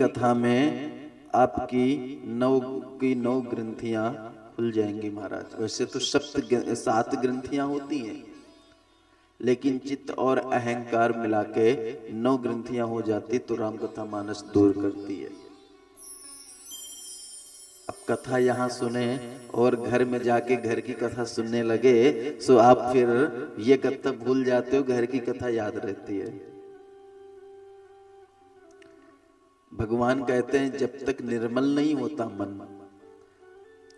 कथा में आपकी 9 ग्रंथियां खुल जाएंगी महाराज। वैसे तो 7 ग्रंथियां होती हैं, लेकिन चित्त और अहंकार मिला के 9 ग्रंथियां हो जाती तो राम कथा मानस दूर करती है। अब कथा यहाँ सुने और घर में जाके घर की कथा सुनने लगे सो आप फिर ये कथा भूल जाते हो, घर की कथा याद रहती है। भगवान कहते हैं जब तक निर्मल नहीं होता मन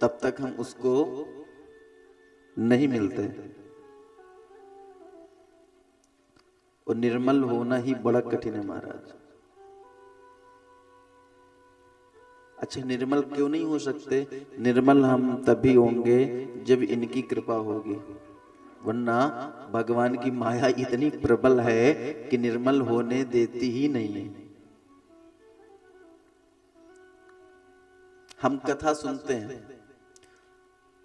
तब तक हम उसको नहीं मिलते, और निर्मल होना ही बड़ा कठिन है महाराज। अच्छा, निर्मल क्यों नहीं हो सकते? निर्मल हम तभी होंगे जब इनकी कृपा होगी, वरना भगवान की माया इतनी प्रबल है कि निर्मल होने देती ही नहीं है। हम कथा सुनते हैं,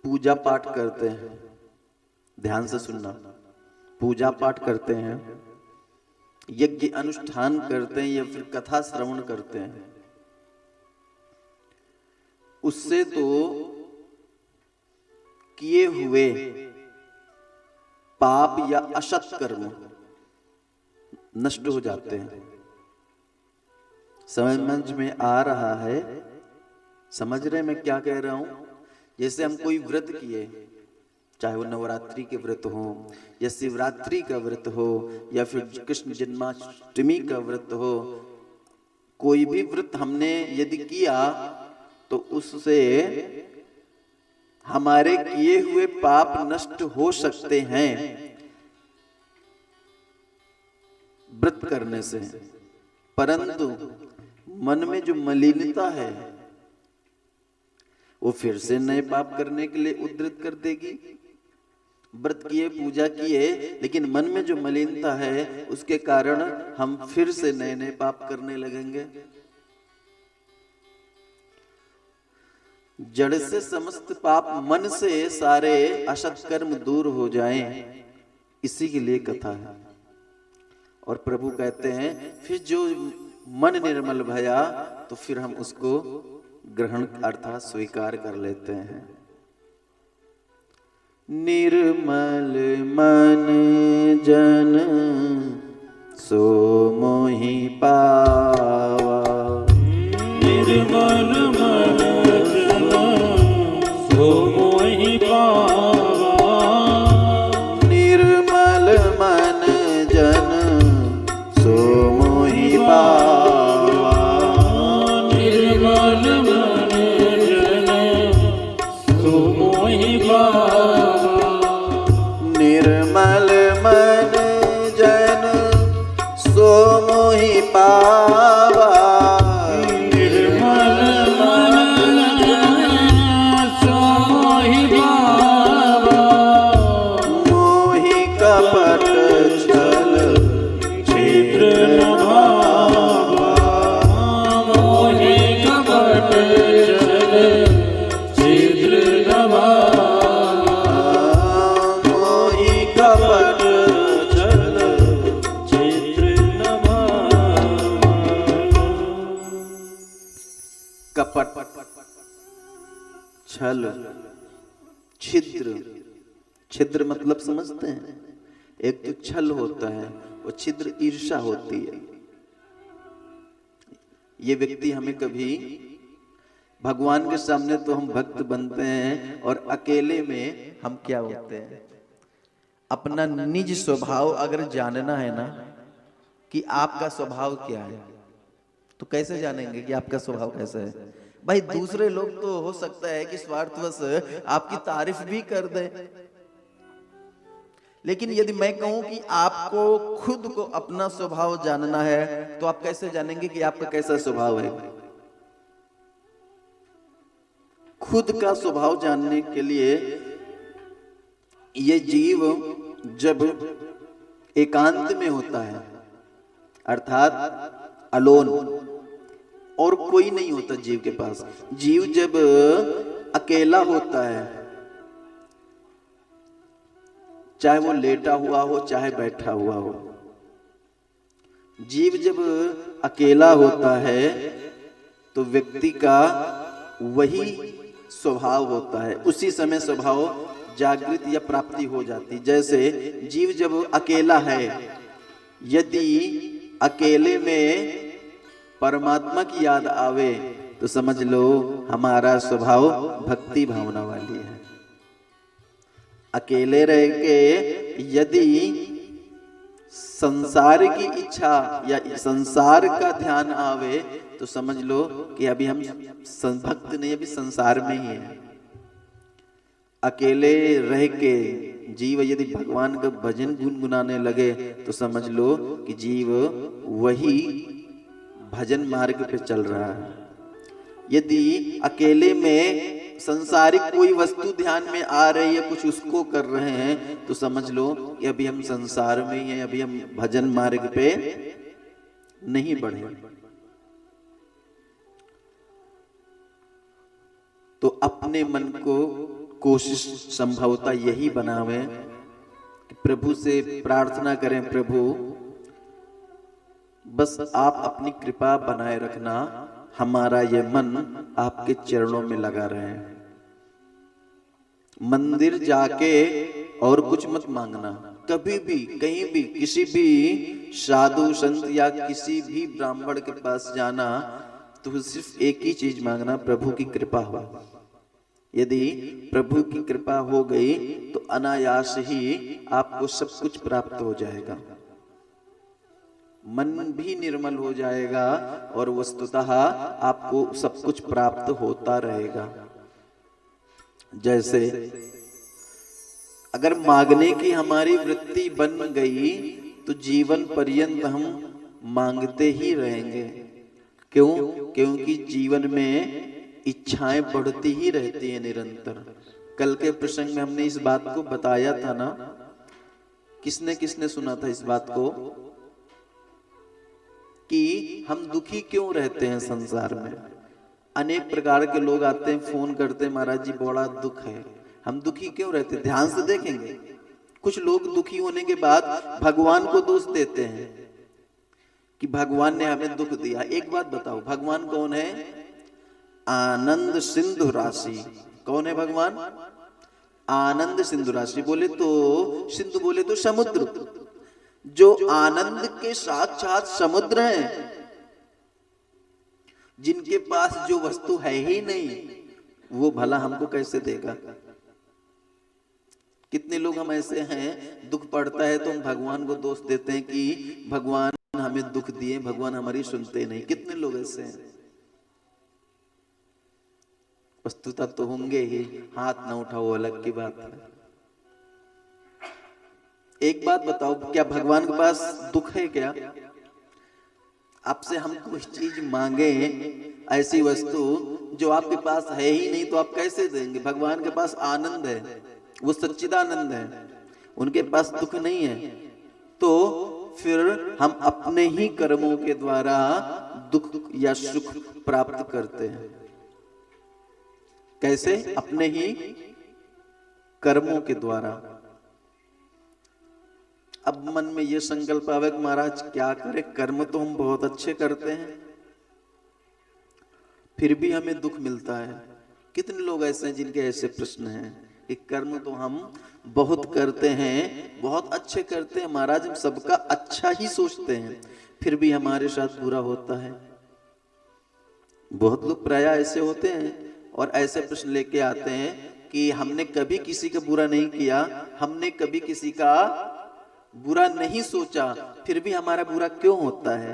पूजा पाठ करते हैं, ध्यान से सुनना, पूजा पाठ करते हैं, यज्ञ अनुष्ठान करते हैं या फिर कथा श्रवण करते हैं, उससे तो किए हुए पाप या असत कर्म नष्ट हो जाते हैं। समझ में आ रहा है? समझ रहे मैं क्या कह रहा हूं? जैसे हम कोई व्रत किए, चाहे वो नवरात्रि के व्रत हो या शिवरात्रि का व्रत हो या फिर कृष्ण जन्माष्टमी का व्रत हो, कोई भी व्रत हमने यदि किया तो उससे हमारे किए हुए पाप नष्ट हो सकते हैं व्रत करने से, परंतु मन में जो मलिनता है वो फिर से नए पाप करने के लिए उद्धृत कर देगी। व्रत किए, पूजा किए, लेकिन मन में जो मलिनता है उसके कारण हम फिर से नए नए पाप करने लगेंगे। जड़ से समस्त पाप, मन से सारे असत कर्म दूर हो जाएं, इसी के लिए कथा है। और प्रभु कहते हैं फिर जो मन निर्मल भया तो फिर हम उसको ग्रहण अर्थात स्वीकार कर लेते हैं। निर्मल मन जन सो मोहि पावा, निर्मल मन जन सो मोहि पावा, निर्मल मन जन सो मोहि पावा, निर्मल मन जन सो मोहि पावा, निर्मल मन जन सो मोहि पावा, निर्मल मन जन सो मोहि पावा, मोहि कपट छल छिद्र न भावा, मोहि कपट छल छिद्र न भावा, मोहि कपट छल छिद्र न भावा। कपट छल छिद्र, छिद्र मतलब समझते हैं? एक तो छल होता है, वो छिद्र ईर्ष्या होती है। ये व्यक्ति हमें कभी भगवान के सामने तो हम भक्त बनते हैं और अकेले में हम क्या होते हैं? अपना निज स्वभाव अगर जानना है ना कि आपका स्वभाव क्या है, तो कैसे जानेंगे कि आपका स्वभाव कैसा है? भाई दूसरे लोग तो हो सकता है कि स्वार्थवश आपकी तारीफ भी कर दे, लेकिन यदि मैं कहूं कि आपको खुद को अपना स्वभाव जानना है तो आप कैसे जानेंगे कि आपका कैसा स्वभाव है? खुद का स्वभाव जानने के लिए ये जीव जब एकांत में होता है, अर्थात अलोन, और कोई नहीं होता जीव के पास, जीव जब अकेला होता है, चाहे वो लेटा हुआ हो चाहे बैठा हुआ हो, जीव जब अकेला होता है तो व्यक्ति का वही स्वभाव होता है, उसी समय स्वभाव जागृत या प्राप्ति हो जाती। जैसे जीव जब अकेला है, यदि अकेले में परमात्मा की याद आवे तो समझ लो हमारा स्वभाव भक्ति भावना वाली है। अकेले रह के यदि संसार की इच्छा या संसार का ध्यान आवे तो समझ लो कि अभी हम भक्त नहीं, अभी संसार में ही है। अकेले रह के जीव यदि भगवान का भजन गुनगुनाने लगे तो समझ लो कि जीव वही भजन मार्ग पे चल रहा है। यदि अकेले में संसारिक कोई वस्तु ध्यान में आ रही है, कुछ उसको कर रहे हैं तो समझ लो कि अभी हम संसार में ही हैं, अभी हम भजन मार्ग पे नहीं बढ़े। तो अपने मन को कोशिश संभवता यही बनावे कि प्रभु से प्रार्थना करें, प्रभु बस आप अपनी कृपा बनाए रखना, हमारा ये मन आपके चरणों में लगा रहे। मंदिर जाके और कुछ मत मांगना, कभी भी कहीं भी किसी भी साधु संत या किसी भी ब्राह्मण के पास जाना तो सिर्फ एक ही चीज मांगना, प्रभु की कृपा हो। यदि प्रभु की कृपा हो गई तो अनायास ही आपको सब कुछ प्राप्त हो जाएगा, मन भी निर्मल हो जाएगा और वस्तुतः आपको सब कुछ प्राप्त होता रहेगा। जैसे अगर मांगने की हमारी वृत्ति बन गई तो जीवन पर्यंत हम मांगते ही रहेंगे। क्यों? क्योंकि जीवन में इच्छाएं बढ़ती ही रहती है निरंतर। कल के प्रसंग में हमने इस बात को बताया था ना, किसने किसने सुना था इस बात को कि हम दुखी क्यों रहते हैं संसार में। अनेक प्रकार के लोग आते हैं, फोन करते हैं, महाराज जी बड़ा दुख है। हम दुखी क्यों रहते? ध्यान से देखेंगे, कुछ लोग दुखी होने के बाद भगवान को दोष देते हैं कि भगवान ने हमें दुख दिया। एक बात बताओ, भगवान कौन है? आनंद सिंधु राशि। कौन है भगवान? आनंद सिंधु राशि। बोले तो सिंधु, बोले तो समुद्र। जो आनंद के साक्षात समुद्र हैं, जिनके पास जो वस्तु है ही नहीं, वो भला हमको कैसे देगा? कितने लोग हम ऐसे हैं, दुख पड़ता है तो हम भगवान को दोष देते हैं कि भगवान हमें दुख दिए, भगवान हमारी सुनते नहीं। कितने लोग ऐसे हैं? वस्तुतः तो होंगे ही, हाथ ना उठाओ अलग की बात है। एक बात बताओ, क्या भगवान के पास दुख है क्या? आपसे हम कोई चीज मांगे, ऐसी वस्तु जो आपके पास है ही नहीं, तो आप कैसे देंगे? भगवान के पास आनंद है, वो सच्चिदानंद है, उनके पास दुख नहीं है। तो फिर हम अपने ही कर्मों के द्वारा दुख या सुख प्राप्त करते हैं। कैसे? अपने ही कर्मों के द्वारा। अब मन में ये संकल्प आवे कि महाराज क्या करें, कर्म तो हम बहुत अच्छे करते हैं, फिर भी हमें दुख मिलता है। कितने लोग ऐसे हैं जिनके ऐसे प्रश्न हैं कि कर्म तो हम बहुत करते हैं, बहुत अच्छे करते हैं महाराज, हम सबका अच्छा ही सोचते हैं, फिर भी हमारे साथ बुरा होता है। बहुत लोग प्रायः ऐसे होते हैं और ऐसे प्रश्न लेके आते हैं कि हमने कभी किसी का बुरा नहीं किया, हमने कभी किसी का बुरा नहीं सोचा, फिर भी हमारा बुरा क्यों होता है?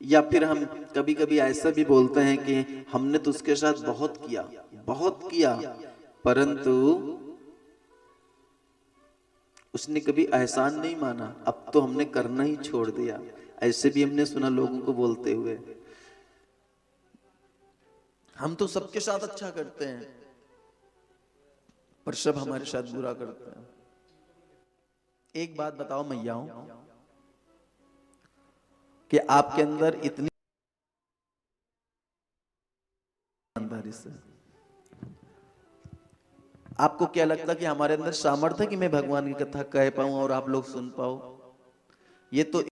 या फिर हम कभी कभी ऐसा भी बोलते हैं कि हमने तो उसके साथ बहुत किया, परंतु उसने कभी एहसान नहीं माना, अब तो हमने करना ही छोड़ दिया। ऐसे भी हमने सुना लोगों को बोलते हुए। हम तो सबके साथ अच्छा करते हैं, पर सब हमारे साथ बुरा करते हैं। एक बात बताओ मैयाओं, कि आपके अंदर इतनी ईमानदारी से आपको क्या लगता कि हमारे अंदर सामर्थ्य है कि मैं भगवान की कथा कह पाऊं और आप लोग सुन पाओ? ये तो